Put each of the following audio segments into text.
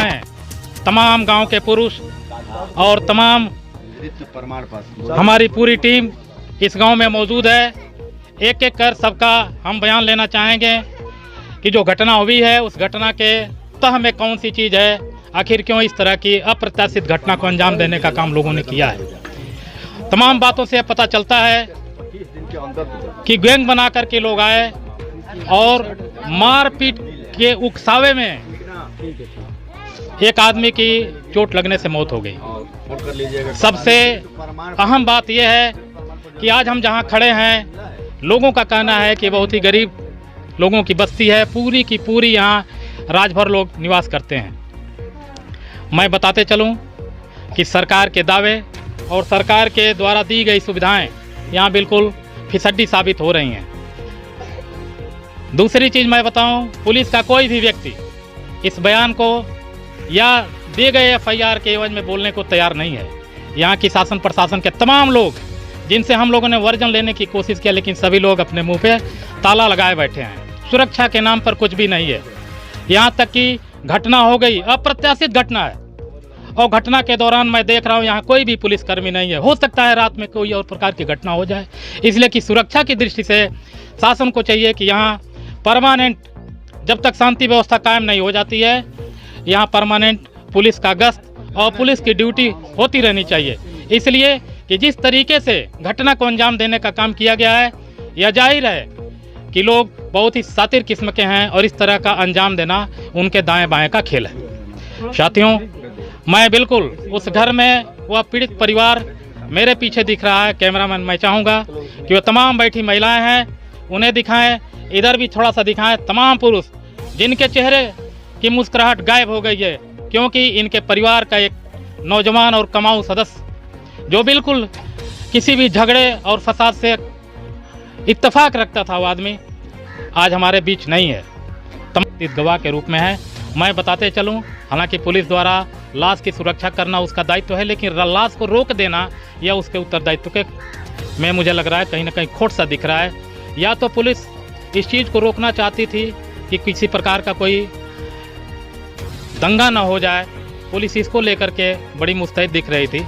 हैं तमाम गांव के पुरुष और तमाम हमारी पूरी टीम इस गांव में मौजूद है। एक एक कर सबका हम बयान लेना चाहेंगे कि जो घटना हुई है उस घटना के तह में कौन सी चीज़ है, आखिर क्यों इस तरह की अप्रत्याशित घटना को अंजाम देने का काम लोगों ने किया है। तमाम बातों से पता चलता है कि गैंग बना कर के लोग आए और मारपीट के उकसावे में एक आदमी की चोट लगने से मौत हो गई। सबसे अहम बात यह है कि आज हम जहां खड़े हैं, लोगों का कहना है कि बहुत ही गरीब लोगों की बस्ती है, पूरी की पूरी यहाँ रात भर लोग निवास करते हैं। मैं बताते चलूं कि सरकार के दावे और सरकार के द्वारा दी गई सुविधाएं यहाँ बिल्कुल फिसड्डी साबित हो रही हैं। दूसरी चीज़ मैं बताऊं, पुलिस का कोई भी व्यक्ति इस बयान को या दिए गए एफआईआर के एवज में बोलने को तैयार नहीं है। यहाँ की शासन प्रशासन के तमाम लोग जिनसे हम लोगों ने वर्जन लेने की कोशिश किया, लेकिन सभी लोग अपने मुंह पे ताला लगाए बैठे हैं। सुरक्षा के नाम पर कुछ भी नहीं है। यहाँ तक कि घटना हो गई, अप्रत्याशित घटना है, और घटना के दौरान मैं देख रहा हूँ यहाँ कोई भी पुलिसकर्मी नहीं है। हो सकता है रात में कोई और प्रकार की घटना हो जाए, इसलिए कि सुरक्षा की दृष्टि से शासन को चाहिए कि यहाँ परमानेंट, जब तक शांति व्यवस्था कायम नहीं हो जाती है, यहाँ परमानेंट पुलिस का गश्त और पुलिस की ड्यूटी होती रहनी चाहिए। इसलिए कि जिस तरीके से घटना को अंजाम देने का काम किया गया है, यह जाहिर है कि लोग बहुत ही शातिर किस्म के हैं और इस तरह का अंजाम देना उनके दाएं बाएं का खेल है। साथियों, मैं बिल्कुल उस घर में वह पीड़ित परिवार मेरे पीछे दिख रहा है, कैमरामैन, मैं चाहूँगा कि वह तमाम बैठी महिलाएं हैं उन्हें दिखाएं, इधर भी थोड़ा सा दिखाएं, तमाम पुरुष जिनके चेहरे की मुस्कुराहट गायब हो गई है, क्योंकि इनके परिवार का एक नौजवान और कमाऊ सदस्य जो बिल्कुल किसी भी झगड़े और फसाद से इत्तेफाक रखता था, वो आदमी आज हमारे बीच नहीं है, तमाम गवाह के रूप में है। मैं बताते चलूं, हालांकि पुलिस द्वारा लाश की सुरक्षा करना उसका दायित्व है, लेकिन लाश को रोक देना यह उसके उत्तरदायित्व के में मुझे लग रहा है कहीं ना कहीं खोट सा दिख रहा है। या तो पुलिस इस चीज़ को रोकना चाहती थी कि किसी प्रकार का कोई दंगा ना हो जाए, पुलिस इसको लेकर के बड़ी मुस्तैद दिख रही थी।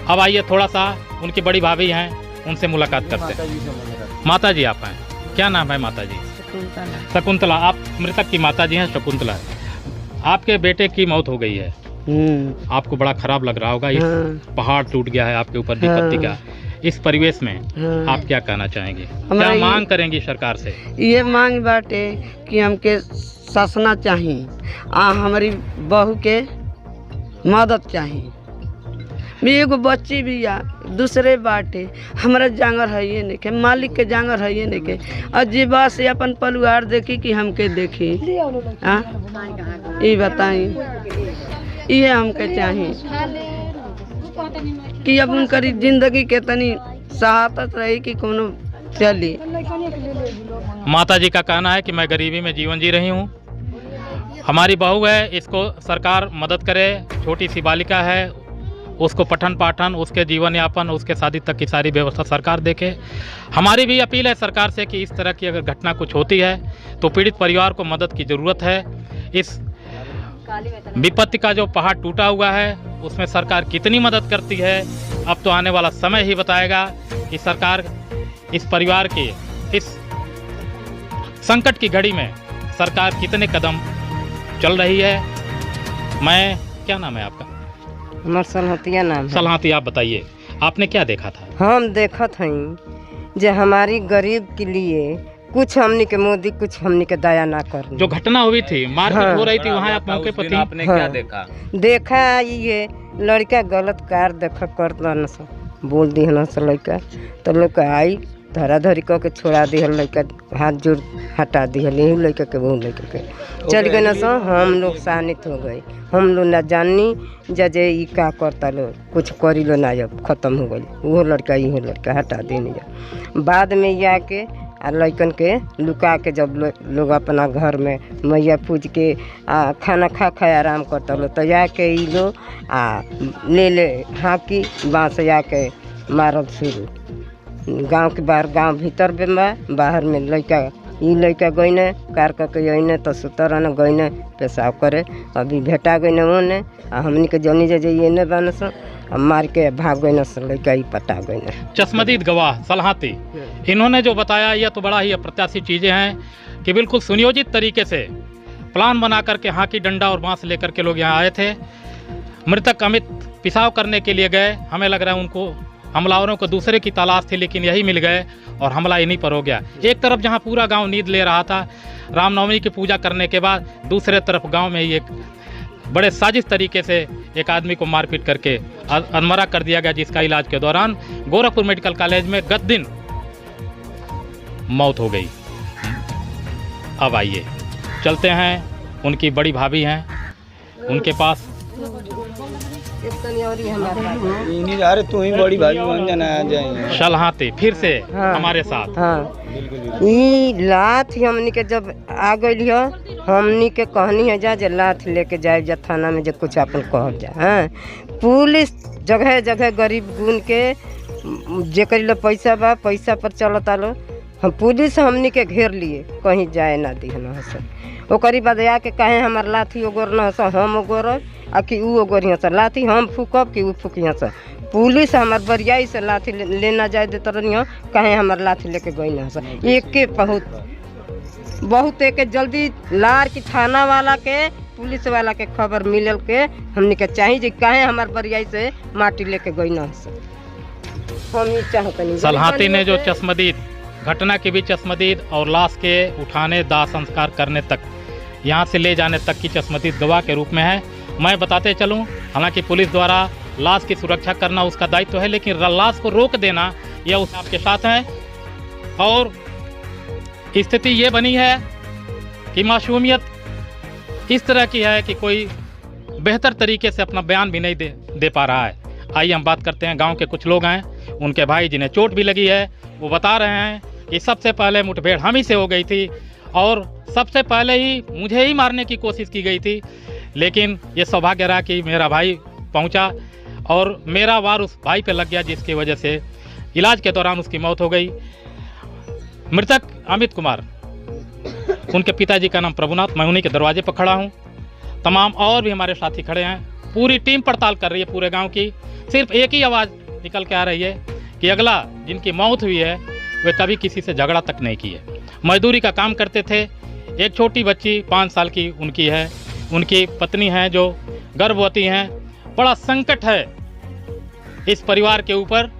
अब आइए थोड़ा सा उनकी बड़ी भाभी हैं, उनसे मुलाकात करते हैं। माता जी आप हैं, क्या नाम है माता जी? शकुंतला। आप मृतक की माता जी हैं, शकुंतला। आपके बेटे की मौत हो गई है, आपको बड़ा खराब लग रहा होगा। पहाड़ टूट गया है आपके ऊपर विपत्ति का। इस परिवेश में आप क्या कहना चाहेंगे, क्या मांग करेंगी सरकार से? ये मांग बाटे कि हमके शासना चाहिए, हमारी बहू के मदद चाहिए। मैं एगो बच्ची भी या दूसरे बाटे, हमारा जांगर है ये नहीं के, मालिक के जांगर है ये नहीं के, और जीवा से अपन परिवार देखी कि हमके देखी। ये बताई, ये हमके चाहिए कि अब उनकरी जिंदगी के तनी सहायता रही कि कोनो चली। माता जी का कहना है कि मैं गरीबी में जीवन जी रही हूँ, हमारी बहू है, इसको सरकार मदद करे, छोटी सी बालिका है, उसको पठन पाठन, उसके जीवन यापन, उसके शादी तक की सारी व्यवस्था सरकार देखे। हमारी भी अपील है सरकार से कि इस तरह की अगर घटना कुछ होती है तो पीड़ित परिवार को मदद की ज़रूरत है। इस विपत्ति का जो पहाड़ टूटा हुआ है उसमें सरकार कितनी मदद करती है, अब तो आने वाला समय ही बताएगा कि सरकार इस परिवार के इस संकट की घड़ी में सरकार कितने कदम चल रही है। मैं, क्या नाम है आपका? हमार सलहतिया नाम है। सलहती, आप बताइए आपने क्या देखा था? हम देखत हई जे हमारी गरीब के लिए कुछ हमनी के मोदी कुछ हमनी के दया ना कर। जो घटना हुई थी, मारपीट हो रही थी, वहाँ आप मौके पर थी, आपने क्या देखा? देखा ये लड़का गलत कार देखा करता न सब बोल दी न सब लड़का, तो लोग आई धरा धरी कह के छोड़ा दी, लड़का हाथ जोड़ हटा दी, यही लड़का के वो लड़का के चल गए न सो। हम लोग सहनित हो गए, हम लोग न जाननी जजे ई का करता लो, कुछ करी लो ना, जब खत्म हो गई वो लड़का इहो लड़का हटा देने जा। बाद में ये आके आ लड़कन के लुका के जब लोग अपना घर में मैया पूज के खाना खा आराम करता लो, तो जाके ई लो ले हाँकी बाँस जाके मारब शुरू। गांव के बाहर, गांव भीतर में बाहर में लड़का ई लड़का गईने कार करके अने तो सुतर रहने गईने पेशाब करे। अभी भेटा गईने ओने आ हमनी के जनी जे एने बन स मार के भाग गईने से लड़का ही पटा गईने। चश्मदीद गवाह सलहाती, इन्होंने जो बताया यह तो बड़ा ही अप्रत्याशित चीज़ें हैं कि बिल्कुल सुनियोजित तरीके से प्लान बना करके हाथी डंडा और बांस लेकर के लोग यहाँ आए थे। मृतक अमित पिसाव करने के लिए गए। हमें लग रहा है उनको हमलावरों को दूसरे की तलाश थी, लेकिन यही मिल गए और हमला इन्हीं पर हो गया। एक तरफ जहाँ पूरा गांव नींद ले रहा था रामनवमी की पूजा करने के बाद, दूसरे तरफ गांव में ही एक बड़े साजिश तरीके से एक आदमी को मारपीट करके अधमरा कर दिया गया, जिसका इलाज के दौरान गोरखपुर मेडिकल कॉलेज में गत दिन मौत हो गई। अब आइए चलते हैं, उनकी बड़ी भाभी हैं, उनके पास। अरे तू ही बड़ी भाभी बन जाना आ जाए। सलहाती फिर से हाँ। हमारे साथ। हाँ ई लात ही हमनी के जब आ गई हो, हमनी के कहनी है जा लात लेके जाए जा थाना में, जो कुछ अपन कह जा। हाँ पुलिस जगह जगह गरीब गुन के जेकर ले पैसा बा पैसा पर चलता लो, हम पुलिस हमनी के घेर लिए कहीं जाए ना दी हस। ओकरी बाद आके कहे हमार लाठी ओगोर न हस, हम ओगोर आ कि ऊ ओगोरी हस, लाठी हम फूकब कि ऊ फूकी हस। पुलिस हमार बरियाई से लाठी लेना जाए देते रही हो, कहे हमार लाठी लेके गई न हस। एक के बहुत एक जल्दी लार की थाना वाला के पुलिस वाला के खबर मिलल के हमनी के चाहिए जे कहे हमार बरियाई से माटी लेके गई न हस। हम ये चाहते सलहाती ने जो चश्मदीद घटना के भी चश्मदीद और लाश के उठाने दाह संस्कार करने तक, यहाँ से ले जाने तक की चश्मदीद गवाह के रूप में है। मैं बताते चलूँ, हालांकि पुलिस द्वारा लाश की सुरक्षा करना उसका दायित्व है, लेकिन लाश को रोक देना यह उस आपके साथ है। और स्थिति ये बनी है कि मासूमियत इस तरह की है कि कोई बेहतर तरीके से अपना बयान भी नहीं दे पा रहा है। आइए हम बात करते हैं। गांव के कुछ लोग हैं, उनके भाई जिन्हें चोट भी लगी है, वो बता रहे हैं कि सबसे पहले मुठभेड़ हम ही से हो गई थी और सबसे पहले ही मुझे ही मारने की कोशिश की गई थी, लेकिन ये सौभाग्य रहा कि मेरा भाई पहुंचा और मेरा वार उस भाई पे लग गया, जिसकी वजह से इलाज के दौरान उसकी मौत हो गई। मृतक अमित कुमार, उनके पिताजी का नाम प्रभुनाथ, मैं उन्हीं के दरवाजे पर खड़ा हूँ। तमाम और भी हमारे साथी खड़े हैं, पूरी टीम पड़ताल कर रही है पूरे गाँव की। सिर्फ एक ही आवाज़ निकल के आ रही है कि अगला जिनकी मौत हुई है वे कभी किसी से झगड़ा तक नहीं किए, मजदूरी का काम करते थे। एक छोटी बच्ची 5 साल की उनकी है, उनकी पत्नी है जो गर्भवती हैं। बड़ा संकट है इस परिवार के ऊपर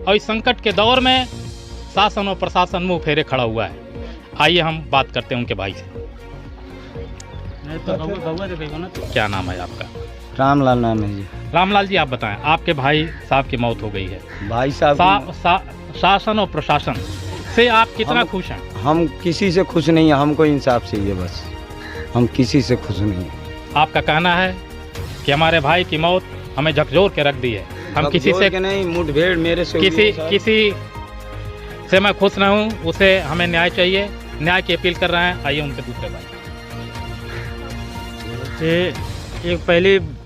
और इस संकट के दौर में शासन और प्रशासन मुंह फेरे खड़ा हुआ है। आइए हम बात करते हैं उनके भाई से। क्या नाम है आपका? रामलाल नाम है जी। रामलाल जी, आप बताएं, आपके भाई साहब की मौत हो गई है, भाई साहब शासन और प्रशासन से आप कितना खुश हैं? हम किसी से खुश नहीं है, हमको इंसाफ चाहिए बस, हम किसी से खुश नहीं है। आपका कहना है कि हमारे भाई की मौत हमें झकझोर के रख दी है, हम किसी से नहीं, मुठभेड़ मेरे से किसी से मैं खुश न हूँ, उसे हमें न्याय चाहिए, न्याय की अपील कर रहे हैं। आइए उनके दूसरे भाई। एक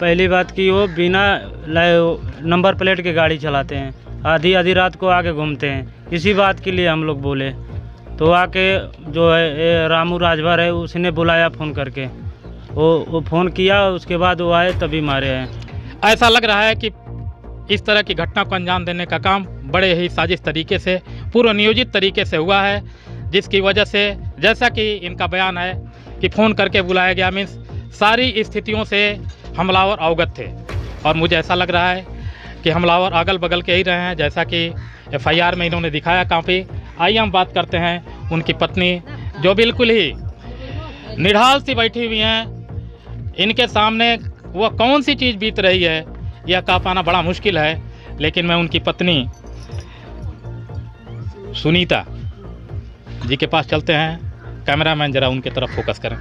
पहली बात की, वो बिना नंबर प्लेट की गाड़ी चलाते हैं, आधी रात को आके घूमते हैं। इसी बात के लिए हम लोग बोले तो आके जो है रामू राजभर है, उसने बुलाया फ़ोन करके, वो फ़ोन किया, उसके बाद वो आए तभी मारे हैं। ऐसा लग रहा है कि इस तरह की घटना को अंजाम देने का काम बड़े ही साजिश तरीके से, पूर्व नियोजित तरीके से हुआ है, जिसकी वजह से जैसा कि इनका बयान है कि फ़ोन करके बुलाया गया, मीन्स सारी स्थितियों से हमलावर अवगत थे। और मुझे ऐसा लग रहा है कि हमलावर अगल बगल के ही रहे हैं, जैसा कि FIR में इन्होंने दिखाया काफ़ी। आइए हम बात करते हैं उनकी पत्नी, जो बिल्कुल ही निढाल सी बैठी हुई हैं। इनके सामने वह कौन सी चीज़ बीत रही है यह कह पाना बड़ा मुश्किल है, लेकिन मैं उनकी पत्नी सुनीता जी के पास चलते हैं। कैमरामैन जरा उनके तरफ फोकस करें।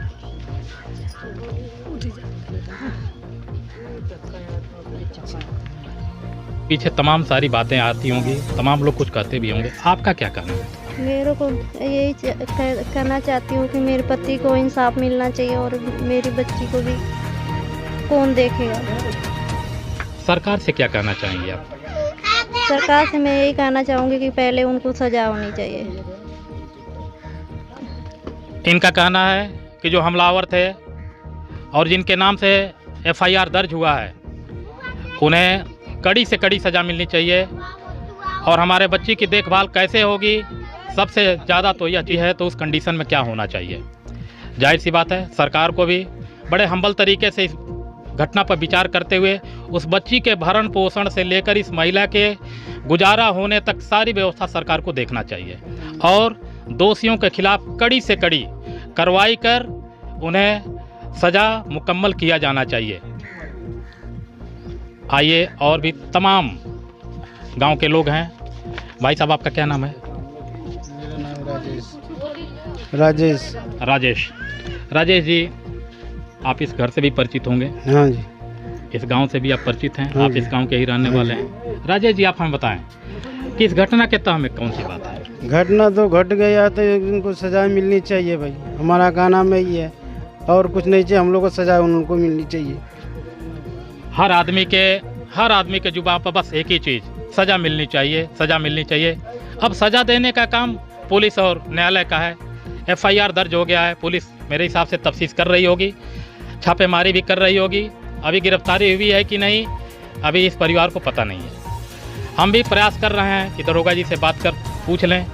पीछे तमाम सारी बातें आती होंगी, तमाम लोग कुछ कहते भी होंगे, आपका क्या कहना है? मेरे को यही कहना चाहती हूँ कि मेरे पति को इंसाफ मिलना चाहिए और मेरी बच्ची को भी कौन देखेगा। सरकार से क्या कहना चाहेंगे आप? सरकार से मैं यही कहना चाहूँगी कि पहले उनको सजा होनी चाहिए। इनका कहना है कि जो हमलावर थे और जिनके नाम से FIR दर्ज हुआ है उन्हें कड़ी से कड़ी सज़ा मिलनी चाहिए। और हमारे बच्ची की देखभाल कैसे होगी, सबसे ज़्यादा तो यह चीज़ है तो उस कंडीशन में क्या होना चाहिए। जाहिर सी बात है सरकार को भी बड़े हम्बल तरीके से इस घटना पर विचार करते हुए उस बच्ची के भरण पोषण से लेकर इस महिला के गुजारा होने तक सारी व्यवस्था सरकार को देखना चाहिए और दोषियों के खिलाफ कड़ी से कड़ी कार्रवाई कर उन्हें सज़ा मुकम्मल किया जाना चाहिए। आइए और भी तमाम गांव के लोग हैं। भाई साहब आपका क्या नाम है? मेरा नाम राजेश राजेश जी, आप इस घर से भी परिचित होंगे? हाँ जी। इस गांव से भी आप परिचित हैं? हाँ आप जी। इस गांव के ही रहने वाले हैं? राजेश जी, आप हमें बताएं कि इस घटना के तह में कौन सी बात है? घटना तो घट गया तो इनको सजा मिलनी चाहिए भाई, हमारा कहना में ही है और कुछ नहीं चाहिए, हम लोग को सजा उनको मिलनी चाहिए। हर आदमी के जुबान पर बस एक ही चीज़, सज़ा मिलनी चाहिए, सज़ा मिलनी चाहिए। अब सज़ा देने का काम पुलिस और न्यायालय का है। FIR दर्ज हो गया है, पुलिस मेरे हिसाब से तफ्तीश कर रही होगी, छापेमारी भी कर रही होगी। अभी गिरफ्तारी हुई है कि नहीं, अभी इस परिवार को पता नहीं है। हम भी प्रयास कर रहे हैं कि दरोगा जी से बात कर पूछ लें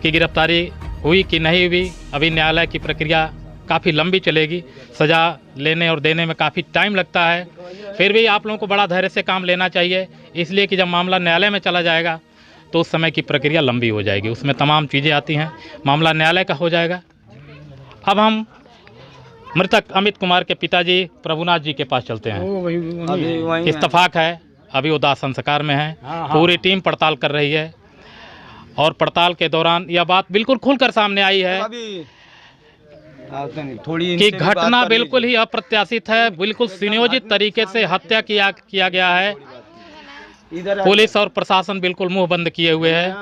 कि गिरफ्तारी हुई कि नहीं हुई। अभी न्यायालय की प्रक्रिया काफ़ी लंबी चलेगी, सज़ा लेने और देने में काफ़ी टाइम लगता है। फिर भी आप लोगों को बड़ा धैर्य से काम लेना चाहिए, इसलिए कि जब मामला न्यायालय में चला जाएगा तो उस समय की प्रक्रिया लंबी हो जाएगी, उसमें तमाम चीज़ें आती हैं, मामला न्यायालय का हो जाएगा। अब हम मृतक अमित कुमार के पिताजी प्रभुनाथ जी के पास चलते हैं। अभी वहीं इत्तफाक है, अभी वो दाह संस्कार में है। पूरी टीम पड़ताल कर रही है और पड़ताल के दौरान यह बात बिल्कुल खुलकर सामने आई है थोड़ी कि घटना बिल्कुल ही अप्रत्याशित है, बिल्कुल सुनियोजित तरीके से हत्या किया गया है। पुलिस और प्रशासन बिल्कुल मुंह बंद किए हुए है।